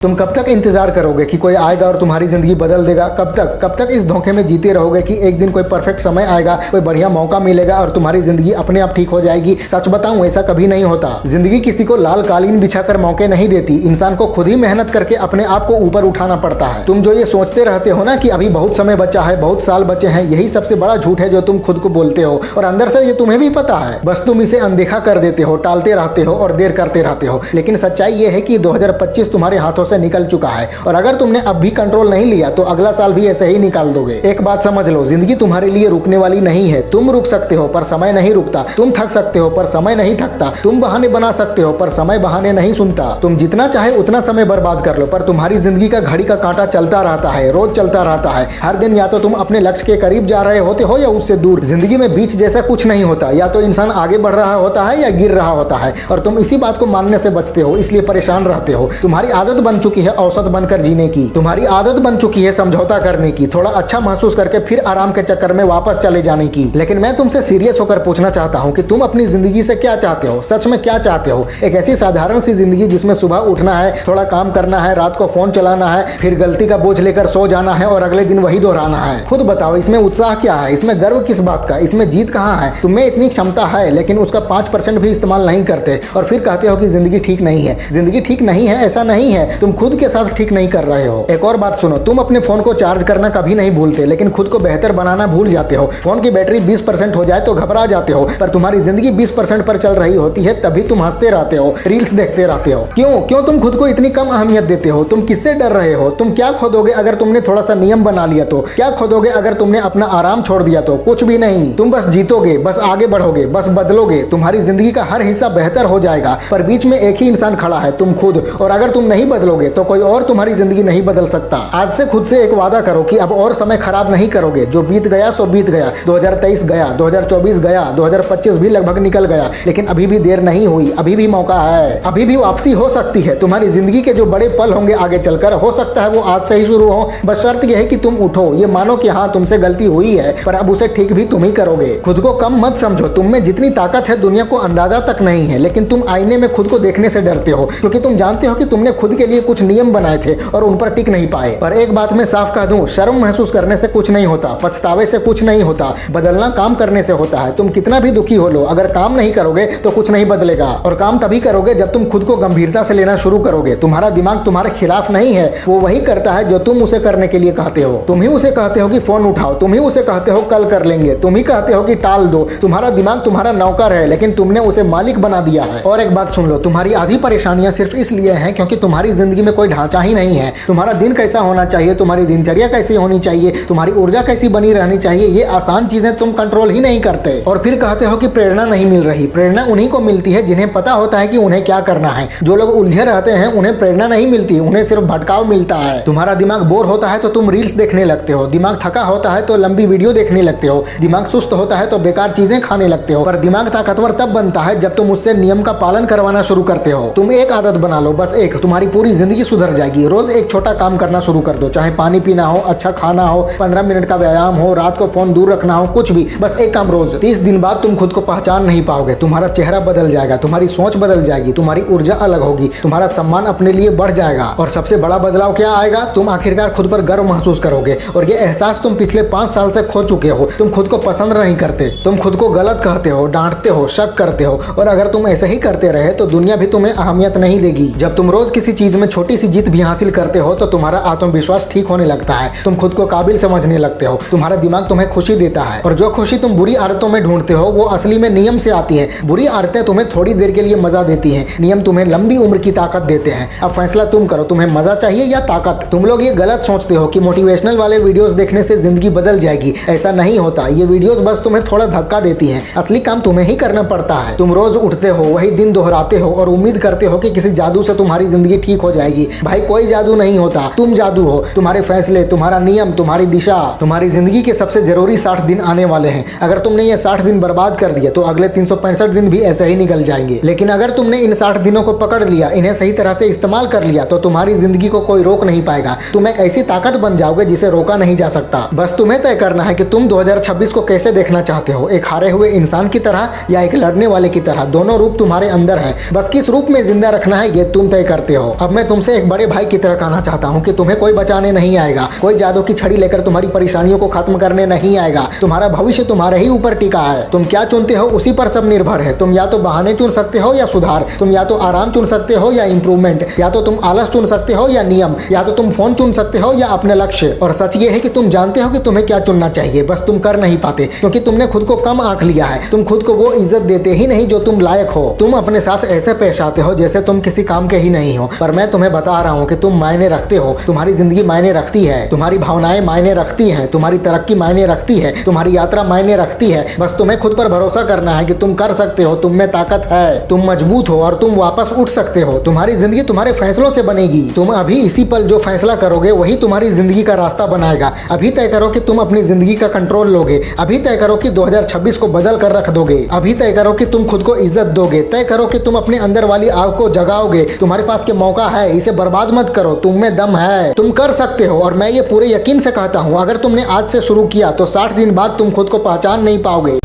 तुम कब तक इंतजार करोगे कि कोई आएगा और तुम्हारी जिंदगी बदल देगा? कब तक इस धोखे में जीते रहोगे कि एक दिन कोई परफेक्ट समय आएगा, कोई बढ़िया मौका मिलेगा और तुम्हारी जिंदगी अपने आप ठीक हो जाएगी? सच बताऊं, ऐसा कभी नहीं होता। जिंदगी किसी को लाल कालीन बिछाकर मौके नहीं देती, इंसान को खुद ही मेहनत करके अपने आप को ऊपर उठाना पड़ता है। तुम जो ये सोचते रहते हो ना कि अभी बहुत समय बचा है, बहुत साल बचे हैं, यही सबसे बड़ा झूठ है जो तुम खुद को बोलते हो और अंदर से ये तुम्हें भी पता है, बस तुम इसे अनदेखा कर देते हो, टालते रहते हो और देर करते रहते हो। लेकिन सच्चाई ये है कि 2025 तुम्हारे हाथों से निकल चुका है और अगर तुमने अब भी कंट्रोल नहीं लिया तो अगला साल भी ऐसे ही निकाल दोगे। एक बात समझ लो, जिंदगी तुम्हारे लिए रुकने वाली नहीं है। तुम रुक सकते हो पर समय नहीं रुकता, तुम थक सकते हो पर समय नहीं थकता, तुम बहाने बना सकते हो पर समय बहाने नहीं सुनता। तुम जितना चाहे उतना समय बर्बाद कर लो पर तुम्हारी जिंदगी का घड़ी का कांटा चलता रहता है, रोज चलता रहता है। हर दिन या तो तुम अपने लक्ष्य के करीब जा रहे होते हो या उससे दूर। जिंदगी में बीच जैसा कुछ नहीं होता, या तो इंसान आगे बढ़ रहा होता है या गिर रहा होता है और तुम इसी बात को मानने से बचते हो, इसलिए परेशान रहते हो। तुम्हारी आदत बन चुकी है औसत बनकर जीने की, तुम्हारी आदत बन चुकी है समझौता करने की, थोड़ा अच्छा महसूस करके फिर आराम के चक्कर में वापस चले जाने की। लेकिन मैं तुमसे सीरियस होकर पूछना चाहता हूं कि तुम अपनी जिंदगी से क्या चाहते हो? सच में क्या चाहते हो? एक ऐसी साधारण सी जिंदगी जिसमें सुबह उठना है, थोड़ा काम करना है, रात को फोन चलाना है, फिर गलती का बोझ लेकर सो जाना है और अगले दिन वही दोहराना है। खुद बताओ, इसमें उत्साह क्या है? इसमें गर्व किस बात का? इसमें जीत कहाँ है? तुम्हें इतनी क्षमता है लेकिन उसका 5% भी इस्तेमाल नहीं करते और फिर कहते हो कि जिंदगी ठीक नहीं है। जिंदगी ठीक नहीं है ऐसा नहीं है, तुम खुद के साथ ठीक नहीं कर रहे हो। एक और बात सुनो, तुम अपने फोन को चार्ज करना कभी नहीं भूलते लेकिन खुद को बेहतर बनाना भूल जाते हो। फोन की बैटरी 20% हो जाए तो घबरा जाते हो पर तुम्हारी जिंदगी 20% पर चल रही होती है, तभी तुम हंसते रहते हो, रील्स देखते रहते हो। क्यों तुम खुद को इतनी कम अहमियत देते हो? तुम किससे डर रहे हो? तुम क्या खोदोगे अगर तुमने थोड़ा सा नियम बना लिया तो? क्या खोदोगे अगर तुमने अपना आराम छोड़ दिया तो? कुछ भी नहीं। तुम बस जीतोगे, बस आगे बढ़ोगे, बस बदलोगे। तुम्हारी जिंदगी का हर हिस्सा बेहतर हो जाएगा पर बीच में एक ही इंसान खड़ा है, तुम खुद। और अगर तुम नहीं बदलोगे तो कोई और तुम्हारी जिंदगी नहीं बदल सकता। आज से खुद से एक वादा करो कि अब और समय खराब नहीं करोगे। जो बीत गया सो बीत गया। 2023 गया, 2024 गया, 2025 भी लगभग निकल गया, लेकिन अभी भी देर नहीं हुई, अभी भी मौका है, अभी भी वापसी हो सकती है। तुम्हारी जिंदगी के जो बड़े पल होंगे आगे चलकर, हो सकता है वो आज से ही शुरू हो। बस शर्त यह है कि तुम उठो, ये मानो कि हाँ तुमसे गलती हुई है पर अब उसे ठीक भी तुम ही करोगे। खुद को कम मत समझो, तुम में जितनी ताकत है दुनिया को अंदाजा तक नहीं है, लेकिन तुम आईने में खुद को देखने से डरते हो क्योंकि तुम जानते हो कि तुमने खुद के लिए कुछ नियम बनाए थे और उन पर टिक नहीं पाए। पर एक बात मैं साफ कह दूं, शर्म महसूस करने से कुछ नहीं होता, पछतावे से कुछ नहीं होता, बदलना काम करने से होता है। तुम कितना भी दुखी हो लो, अगर काम नहीं करोगे तो कुछ नहीं बदलेगा और काम तभी करोगे जब तुम खुद को गंभीरता से लेना शुरू करोगे। तुम्हारा दिमाग तुम्हारे खिलाफ नहीं है, वो वही करता है जो तुम उसे करने के लिए कहते हो। तुम ही उसे कहते हो कि फोन उठाओ, तुम ही उसे कहते हो कल कर लेंगे, तुम ही कहते हो कि टाल दो। तुम्हारा दिमाग तुम्हारा नौकर है लेकिन तुमने उसे मालिक बना दिया है। और एक बात सुन लो, तुम्हारी आधी परेशानियां सिर्फ इसलिए हैं क्योंकि तुम्हारी जिंदगी में कोई ढांचा ही नहीं है। तुम्हारा दिन कैसा होना चाहिए, तुम्हारी दिनचर्या कैसी होनी चाहिए, तुम्हारी ऊर्जा कैसी बनी रहनी चाहिए, ये आसान चीजें तुम कंट्रोल ही नहीं करते और फिर कहते हो कि प्रेरणा नहीं मिल रही। प्रेरणा उन्हीं को मिलती है जिन्हें पता होता है कि उन्हें क्या करना है। जो लोग उलझे रहते हैं उन्हें प्रेरणा नहीं मिलती, उन्हें सिर्फ भटकाव मिलता है। तुम्हारा दिमाग बोर होता है तो तुम रील्स देखने लगते हो, दिमाग थका होता है तो लंबी वीडियो देखने लगते हो, दिमाग सुस्त होता है तो बेकार चीजें खाने लगते हो। पर दिमाग ताकतवर तब बनता है जब तुम उससे नियम का पालन करवाना शुरू करते हो। तुम एक आदत बना लो, बस एक, तुम्हारी पूरी जिंदगी सुधर जाएगी। रोज एक छोटा काम करना शुरू कर दो, चाहे पानी पीना हो, अच्छा खाना हो, 15 मिनट का व्यायाम हो, रात को फोन दूर रखना हो, कुछ भी, बस एक काम रोज। 30 दिन बाद तुम खुद को पहचान नहीं पाओगे, तुम्हारा चेहरा बदल जाएगा, तुम्हारी सोच बदल जाएगी, तुम्हारी ऊर्जा अलग होगी, तुम्हारा सम्मान अपने लिए बढ़ जाएगा और सबसे बड़ा बदलाव क्या आएगा? तुम आखिरकार खुद पर गर्व महसूस करोगे और ये एहसास तुम पिछले 5 साल से खो चुके हो। तुम खुद को पसंद नहीं करते, तुम खुद को गलत कहते हो, डांटते हो, शक करते हो और अगर तुम ऐसे ही करते रहे तो दुनिया भी तुम्हें अहमियत नहीं देगी। जब तुम रोज किसी चीज में छोटी सी जीत भी हासिल करते हो तो तुम्हारा आत्मविश्वास ठीक होने लगता है, तुम खुद को काबिल समझने लगते हो, तुम्हारा दिमाग तुम्हें खुशी देता है और जो खुशी तुम बुरी आदतों में ढूंढते हो वो असली में नियम से आती है। बुरी आदतें तुम्हें थोड़ी देर के लिए मजा देती हैं, नियम तुम्हें लंबी उम्र की ताकत देते हैं। अब फैसला तुम करो, तुम्हें मजा चाहिए या ताकत? तुम लोग ये गलत सोचते हो कि मोटिवेशनल वाले वीडियोस देखने से जिंदगी बदल जाएगी, ऐसा नहीं होता। ये वीडियोस बस तुम्हें थोड़ा धक्का देती हैं, असली काम तुम्हें ही करना पड़ता है। तुम रोज उठते हो, वही दिन दोहराते हो और उम्मीद करते हो कि किसी जादू से तुम्हारी जिंदगी ठीक हो जाएगी। भाई कोई जादू नहीं होता, तुम जादू हो। तुम्हारे फैसले, तुम्हारा नियम, तुम्हारी दिशा। तुम्हारी जिंदगी के सबसे जरूरी 60 दिन आने वाले हैं। अगर तुमने ये 60 दिन बर्बाद कर दिए तो अगले 365 दिन भी ऐसे ही निकल जाएंगे। लेकिन अगर तुमने इन 60 दिनों को पकड़ लिया, इन्हें सही तरह से इस्तेमाल कर लिया तो तुम्हारी जिंदगी को कोई रोक नहीं पाएगा। तुम एक ऐसी ताकत बन जाओगे जिसे रोका नहीं जा सकता। बस तुम्हें तय करना है कि तुम 2026 को कैसे देखना चाहते हो, एक हारे हुए इंसान की तरह या एक लड़ने वाले की तरह। दोनों रूप तुम्हारे अंदर हैं, बस किस रूप में जिंदा रखना है ये तुम तय करते हो। अब मैं मैं तुमसे एक बड़े भाई की तरह कहना चाहता हूँ कि तुम्हें कोई बचाने नहीं आएगा, कोई जादू की छड़ी लेकर तुम्हारी परेशानियों को खत्म करने नहीं आएगा। तुम्हारा भविष्य तुम्हारे ही ऊपर टिका है। तुम क्या चुनते हो उसी पर सब निर्भर है। तुम या तो बहाने चुन सकते हो या सुधार, तुम या तो आराम चुन सकते हो या इंप्रूवमेंट, या तो तुम आलस चुन सकते हो या नियम, या तो तुम फोन चुन सकते हो या अपने लक्ष्य। और सच ये है कि तुम जानते हो कि तुम्हें क्या चुनना चाहिए, बस तुम कर नहीं पाते क्योंकि तुमने खुद को कम आंक लिया है। तुम खुद को वो इज्जत देते ही नहीं जो तुम लायक हो। तुम अपने साथ ऐसे पेश आते हो जैसे तुम किसी काम के ही नहीं हो, पर मैं तुम्हें बता रहा हूँ कि तुम मायने रखते हो। तुम्हारी जिंदगी मायने रखती है, तुम्हारी भावनाएं मायने रखती हैं, तुम्हारी तरक्की मायने रखती है, तुम्हारी यात्रा मायने रखती है। बस तुम्हें खुद पर भरोसा करना है कि तुम कर सकते हो, तुम में ताकत है, तुम मजबूत हो और तुम वापस उठ सकते हो। तुम्हारी जिंदगी तुम्हारे फैसलों से बनेगी। तुम अभी इसी पल जो फैसला करोगे वही तुम्हारी जिंदगी का रास्ता बनाएगा। अभी तय करो कि तुम अपनी जिंदगी का कंट्रोल लोगे। अभी तय करो कि 2026 को बदल कर रख दोगे। अभी तय करो कि तुम खुद को इज्जत दोगे। तय करो कि तुम अपने अंदर वाली आग को जगाओगे। तुम्हारे पास के मौका है, इसे बर्बाद मत करो। तुम में दम है, तुम कर सकते हो। और मैं ये पूरे यकीन से कहता हूँ, अगर तुमने आज से शुरू किया तो 60 दिन बाद तुम खुद को पहचान नहीं पाओगे।